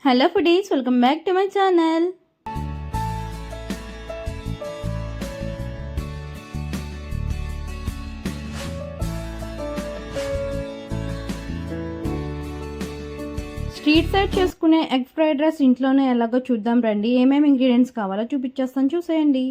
Hello foodies, welcome back to my channel. Street side చేసుకునే egg fried rice ఇంట్లోనే ఎలాగో చూద్దాం రండి. ఏమేమి ఇంగ్రీడియంట్స్ కావాలో చూపించేస్తాను, చూసేయండి.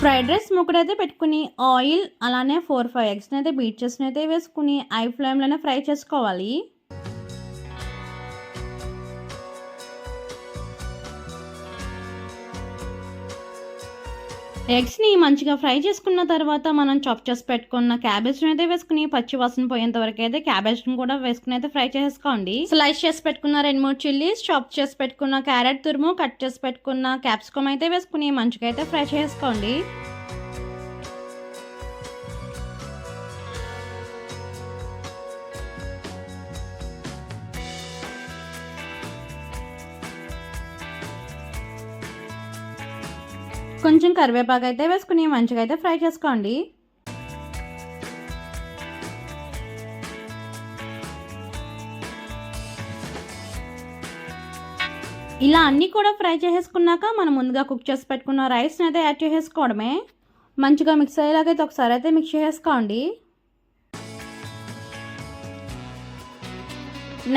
ఫ్రైడ్ రైస్ ముక్కడైతే పెట్టుకుని ఆయిల్ అలానే 4-5 ఎగ్స్ని అయితే బీట్ చేసుకుని అయితే వేసుకుని ఐ ఫ్లేమ్లోనే ఫ్రై చేసుకోవాలి. ఎగ్స్ని మంచిగా ఫ్రై చేసుకున్న తర్వాత మనం చాప్ చేసి పెట్టుకున్న క్యాబేజ్ని అయితే వేసుకుని పచ్చి వాసన పోయేంత వరకు అయితే క్యాబేజ్ని కూడా వేసుకుని అయితే ఫ్రై చేసుకోండి. స్లైస్ చేసి పెట్టుకున్న 2-3 చిల్లీస్, చాప్ చేసి పెట్టుకున్న క్యారెట్ తురుము, కట్ చేసి పెట్టుకున్న క్యాప్సికమ్ అయితే వేసుకుని మంచిగా అయితే ఫ్రై చేసుకోండి. కొంచెం కరివేపాకు అయితే వేసుకుని మంచిగా అయితే ఫ్రై చేసుకోండి. ఇలా అన్నీ కూడా ఫ్రై చేసేసుకున్నాక మనం ముందుగా కుక్ చేసి పెట్టుకున్న రైస్ని అయితే యాడ్ చేసేసుకోవడమే. మంచిగా మిక్స్ అయ్యేలాగైతే ఒకసారి అయితే మిక్స్ చేసుకోండి.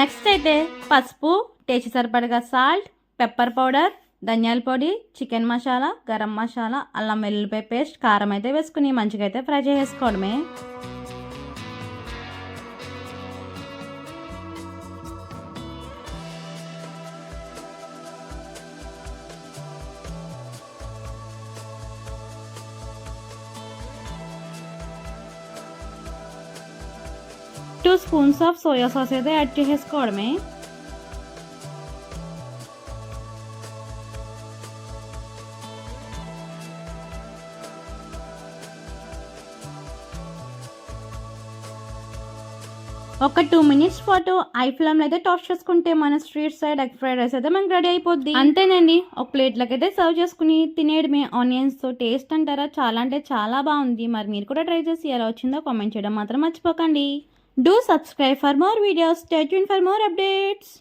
నెక్స్ట్ అయితే పసుపు, టేస్ట్ సరిపడగా సాల్ట్, పెప్పర్ పౌడర్, ధనియాల పొడి, చికెన్ మసాలా, గరం మసాలా, అల్లం వెల్లుల్లిపాయ పేస్ట్, కారం అయితే వేసుకుని మంచిగా అయితే ఫ్రై చేసుకోవడమే. Two spoons of soya sauce అయితే యాడ్ చేసేసుకోవడమే. ఒక 2 మినిట్స్ పాటు ఐ ఫ్లేమ్లో అయితే టాస్ట్ చేసుకుంటే మన street side egg fried rice అయితే మనకి రెడీ అయిపోద్ది. అంతేనండి, ఒక ప్లేట్లోకి అయితే సర్వ్ చేసుకుని తినేయడమే. ఆనియన్స్తో టేస్ట్ అంటారా, చాలా అంటే చాలా బాగుంది. మరి మీరు కూడా ట్రై చేసి ఎలా వచ్చిందో కామెంట్ చేయడం మాత్రం మర్చిపోకండి. Do subscribe for more videos. Stay tuned for more updates.